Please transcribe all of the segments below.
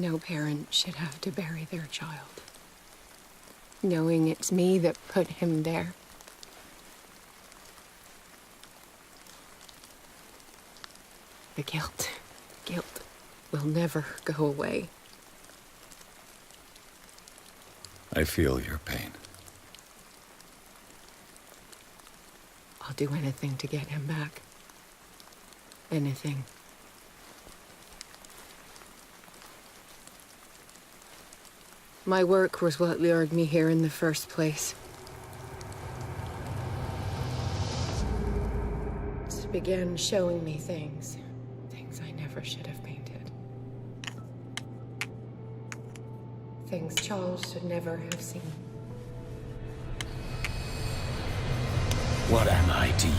No parent should have to bury their child, knowing it's me that put him there. The guilt will never go away. I feel your pain. I'll do anything to get him back. Anything. My work was what lured me here in the first place. It began showing me things I never should have painted. Things Charles should never have seen. What am I to you?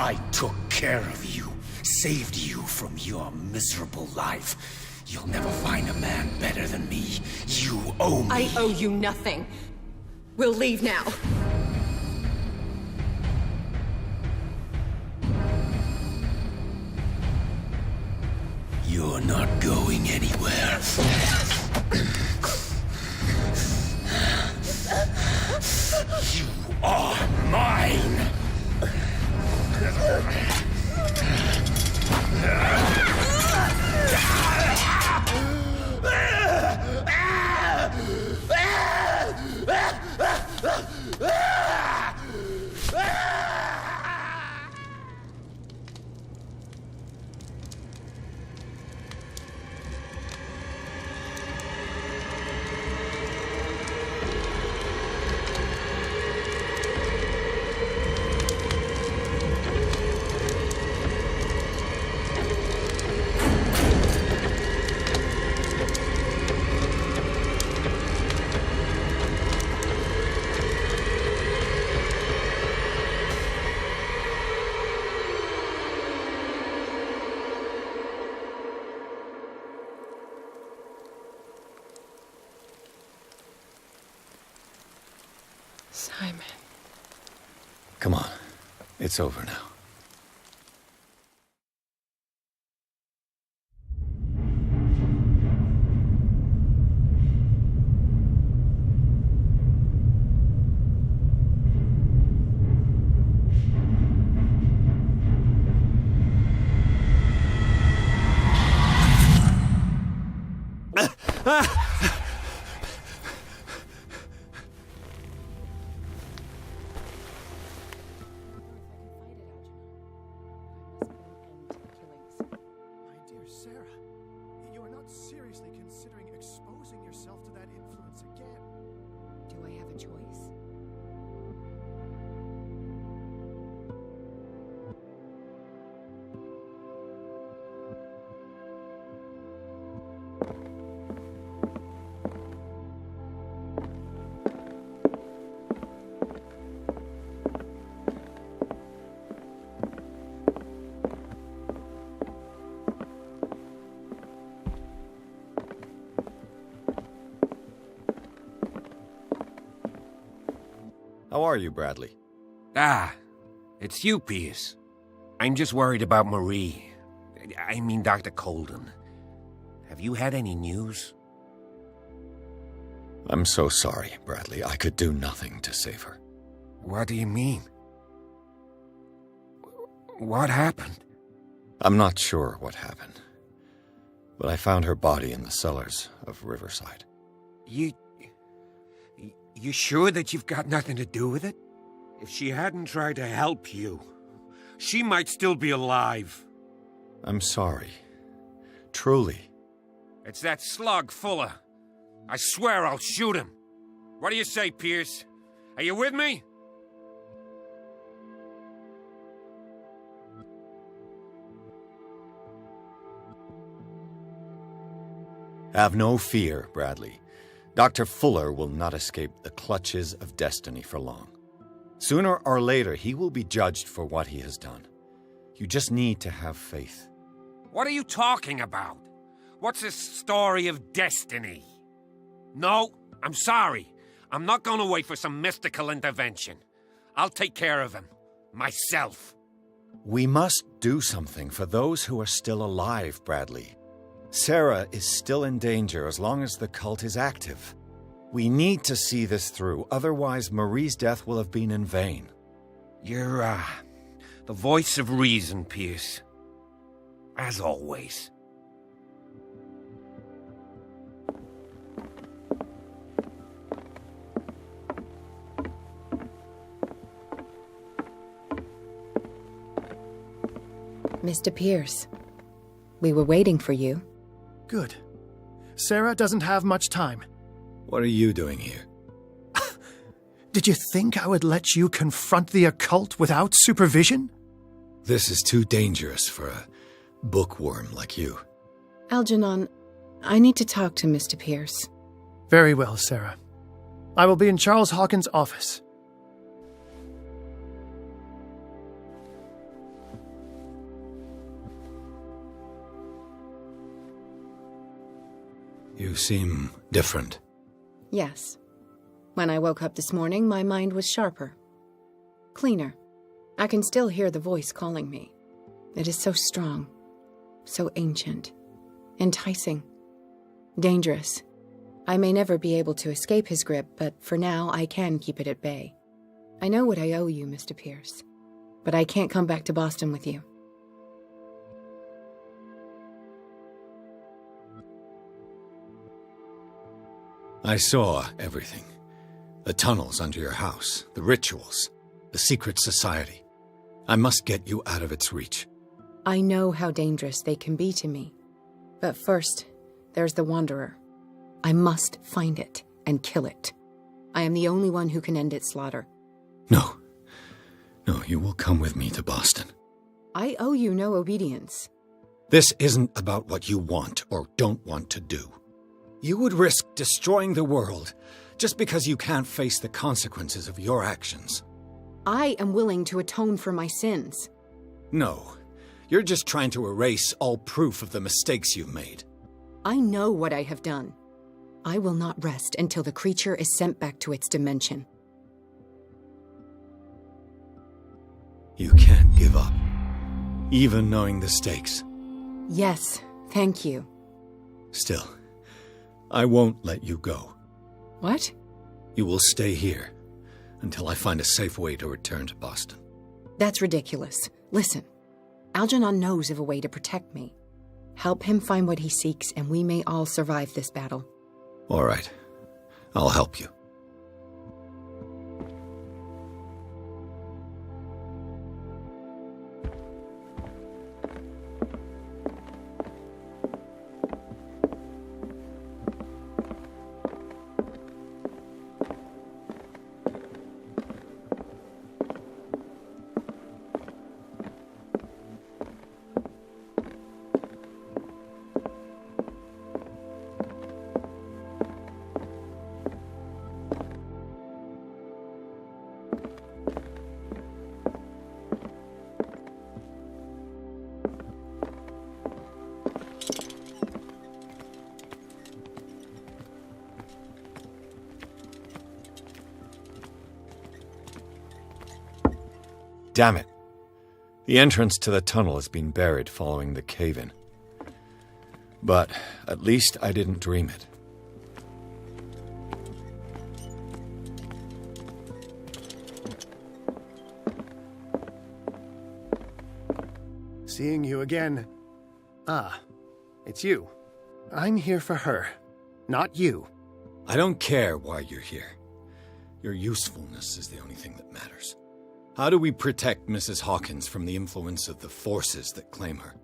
I took care of you, saved you from your miserable life. You'll never find a man better than me. You owe me. I owe you nothing. We'll leave now. You're not going anywhere. You are mine! Simon. Come on. It's over now. How are you, Bradley? It's you, Pierce. I'm just worried about Marie. I mean, Dr. Colden. Have you had any news? I'm so sorry, Bradley. I could do nothing to save her. What do you mean? What happened? I'm not sure what happened, but I found her body in the cellars of Riverside. You sure that you've got nothing to do with it? If she hadn't tried to help you, she might still be alive. I'm sorry. Truly. It's that slug, Fuller. I swear I'll shoot him. What do you say, Pierce? Are you with me? Have no fear, Bradley. Dr. Fuller will not escape the clutches of destiny for long. Sooner or later, he will be judged for what he has done. You just need to have faith. What are you talking about? What's this story of destiny? No, I'm sorry. I'm not going to wait for some mystical intervention. I'll take care of him. myself. We must do something for those who are still alive, Bradley. Sarah is still in danger as long as the cult is active. We need to see this through, otherwise Marie's death will have been in vain. You're, the voice of reason, Pierce. As always. Mr. Pierce, we were waiting for you. Good. Sarah doesn't have much time. What are you doing here? Did you think I would let you confront the occult without supervision? This is too dangerous for a bookworm like you. Algernon, I need to talk to Mr. Pierce. Very well, Sarah. I will be in Charles Hawkins' office. You seem different. Yes. When I woke up this morning, my mind was sharper. Cleaner. I can still hear the voice calling me. It is so strong. So ancient. Enticing. Dangerous. I may never be able to escape his grip, but for now I can keep it at bay. I know what I owe you, Mr. Pierce. But I can't come back to Boston with you. I saw everything. The tunnels under your house, the rituals, the secret society. I must get you out of its reach. I know how dangerous they can be to me. But first, there's the Wanderer. I must find it and kill it. I am the only one who can end its slaughter. No. No, you will come with me to Boston. I owe you no obedience. This isn't about what you want or don't want to do. You would risk destroying the world just because you can't face the consequences of your actions. I am willing to atone for my sins. No, you're just trying to erase all proof of the mistakes you've made. I know what I have done. I will not rest until the creature is sent back to its dimension. You can't give up, even knowing the stakes. Yes, thank you. Still, I won't let you go. What? You will stay here until I find a safe way to return to Boston. That's ridiculous. Listen, Algernon knows of a way to protect me. Help him find what he seeks, and we may all survive this battle. All right. I'll help you. Damn it. The entrance to the tunnel has been buried following the cave-in. But at least I didn't dream it. Seeing you again. Ah, it's you. I'm here for her, not you. I don't care why you're here. Your usefulness is the only thing that matters. How do we protect Mrs. Hawkins from the influence of the forces that claim her?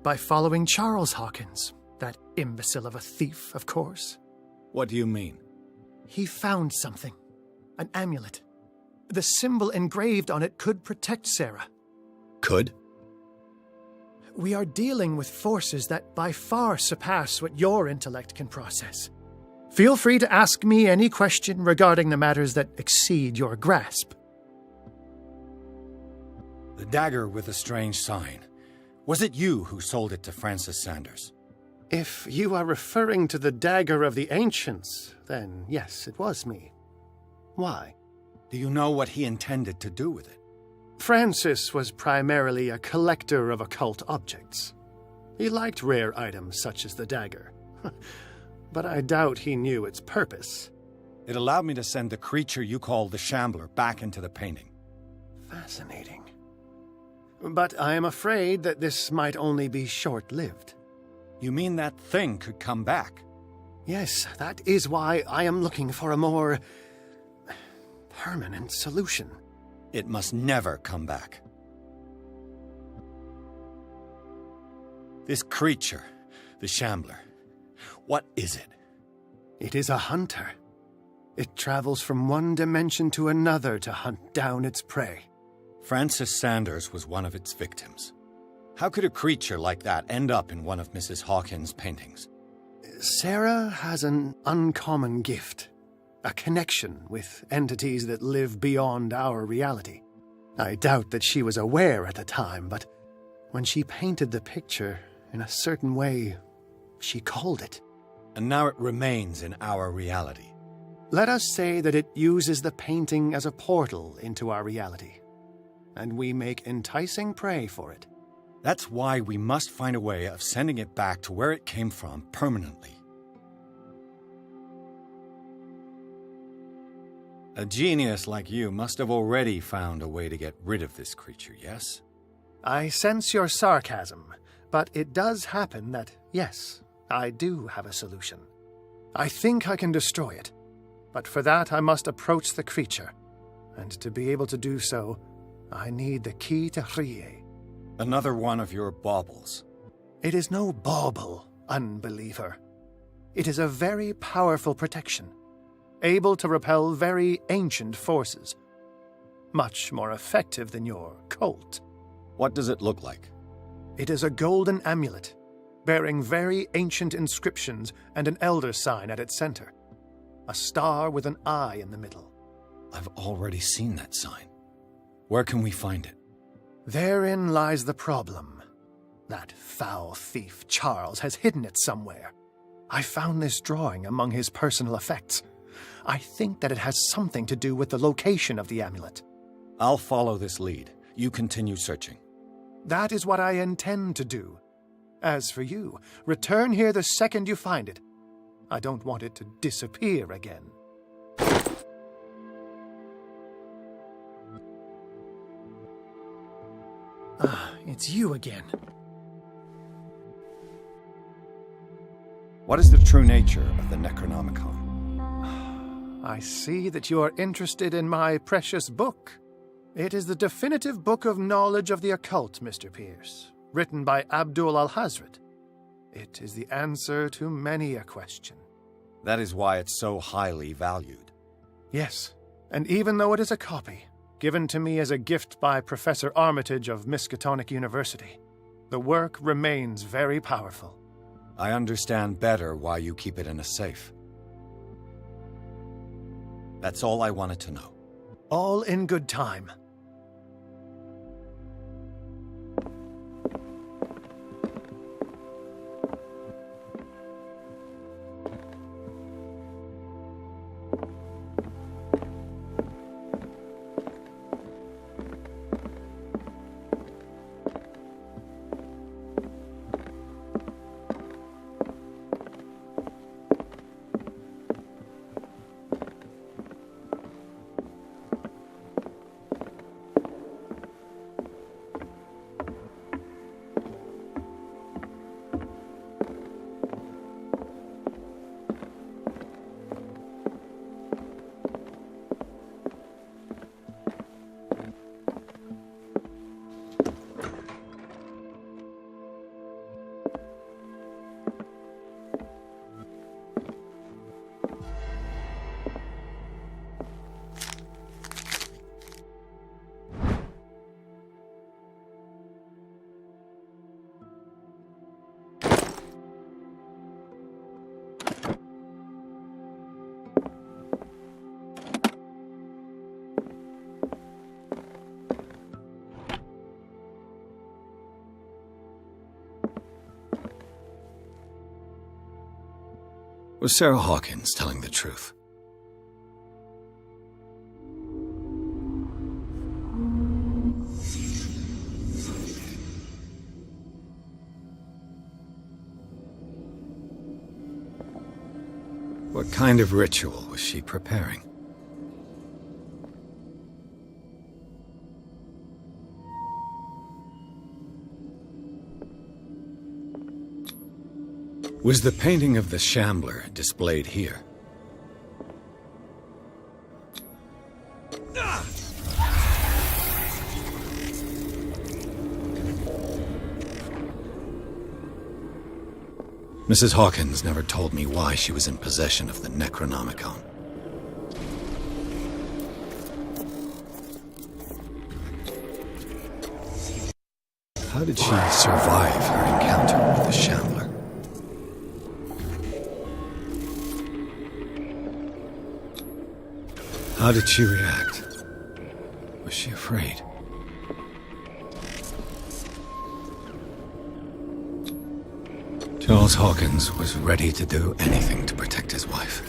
By following Charles Hawkins, that imbecile of a thief, of course. What do you mean? He found something. An amulet. The symbol engraved on it could protect Sarah. Could? We are dealing with forces that by far surpass what your intellect can process. Feel free to ask me any question regarding the matters that exceed your grasp. The dagger with the strange sign. Was it you who sold it to Francis Sanders? If you are referring to the dagger of the ancients, then yes, it was me. Why? Do you know what he intended to do with it? Francis was primarily a collector of occult objects. He liked rare items such as the dagger. But I doubt he knew its purpose. It allowed me to send the creature you call the Shambler back into the painting. Fascinating. But I am afraid that this might only be short-lived. You mean that thing could come back? Yes, that is why I am looking for a more permanent solution. It must never come back. This creature, the Shambler, what is it? It is a hunter. It travels from one dimension to another to hunt down its prey. Francis Sanders was one of its victims. How could a creature like that end up in one of Mrs. Hawkins' paintings? Sarah has an uncommon gift. A connection with entities that live beyond our reality. I doubt that she was aware at the time, but when she painted the picture in a certain way, she called it. And now it remains in our reality. Let us say that it uses the painting as a portal into our reality, and we make enticing prey for it. That's why we must find a way of sending it back to where it came from permanently. A genius like you must have already found a way to get rid of this creature, yes? I sense your sarcasm, but it does happen that, yes, I do have a solution. I think I can destroy it, but for that I must approach the creature, and to be able to do so, I need the key to Hrye. Another one of your baubles. It is no bauble, unbeliever. It is a very powerful protection, able to repel very ancient forces. Much more effective than your Colt. What does it look like? It is a golden amulet, bearing very ancient inscriptions and an elder sign at its center. A star with an eye in the middle. I've already seen that sign. Where can we find it? Therein lies the problem. That foul thief Charles has hidden it somewhere. I found this drawing among his personal effects. I think that it has something to do with the location of the amulet. I'll follow this lead. You continue searching. That is what I intend to do. As for you, return here the second you find it. I don't want it to disappear again. It's you again. What is the true nature of the Necronomicon? I see that you are interested in my precious book. It is the definitive book of knowledge of the occult, Mr. Pierce, written by Abdul al-Hazred. It is the answer to many a question. That is why it's so highly valued. Yes, and even though it is a copy, given to me as a gift by Professor Armitage of Miskatonic University, the work remains very powerful. I understand better why you keep it in a safe. That's all I wanted to know. All in good time. Was Sarah Hawkins telling the truth? What kind of ritual was she preparing? Was the painting of the Shambler displayed here? Mrs. Hawkins never told me why she was in possession of the Necronomicon. How did she survive her encounter with the Shambler? How did she react? Was she afraid? Charles Hawkins was ready to do anything to protect his wife.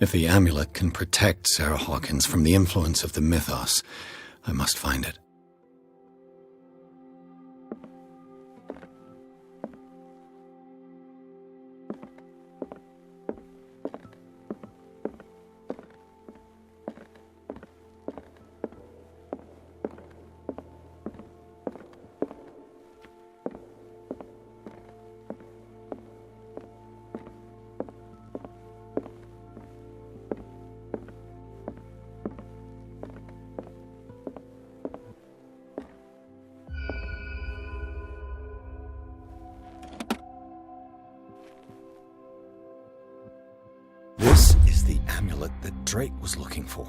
If the amulet can protect Sarah Hawkins from the influence of the mythos, I must find it. This is the amulet that Drake was looking for.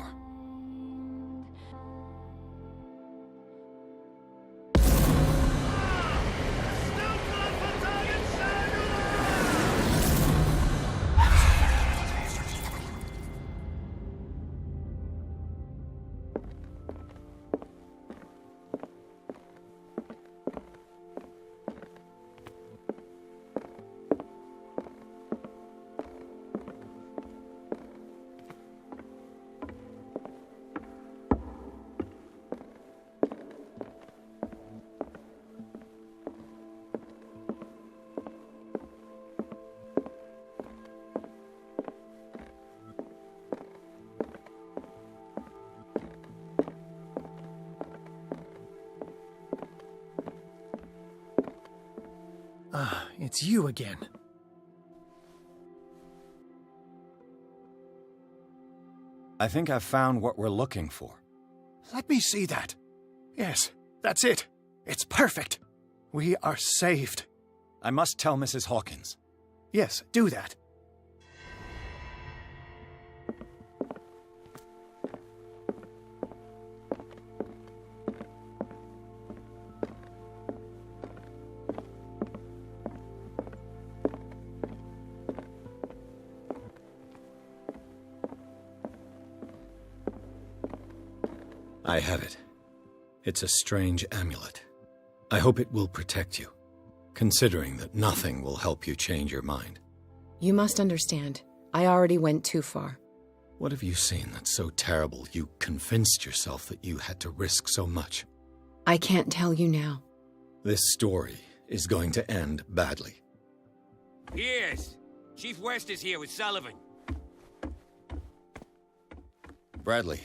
Ah, it's you again. I think I've found what we're looking for. Let me see that. Yes, that's it. It's perfect. We are saved. I must tell Mrs. Hawkins. Yes, do that. I have it. It's a strange amulet. I hope it will protect you, considering that nothing will help you change your mind. You must understand, I already went too far. What have you seen that's so terrible you convinced yourself that you had to risk so much? I can't tell you now. This story is going to end badly. Yes. Chief West is here with Sullivan. Bradley,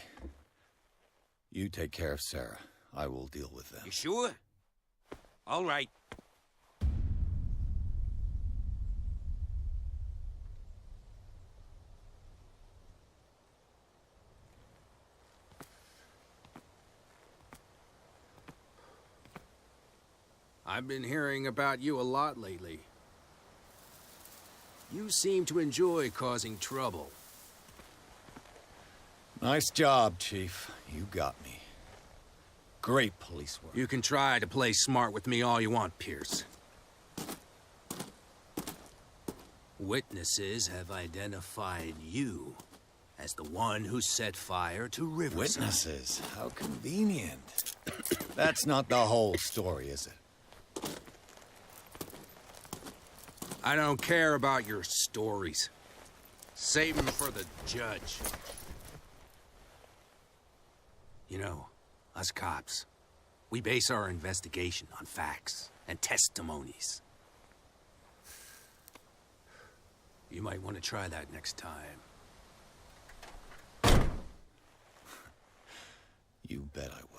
you take care of Sarah. I will deal with them. You sure? All right. I've been hearing about you a lot lately. You seem to enjoy causing trouble. Nice job, Chief. You got me. Great police work. You can try to play smart with me all you want, Pierce. Witnesses have identified you as the one who set fire to Riverside. Witnesses? How convenient. That's not the whole story, is it? I don't care about your stories. Save them for the judge. You know, us cops, we base our investigation on facts and testimonies. You might want to try that next time. You bet I will.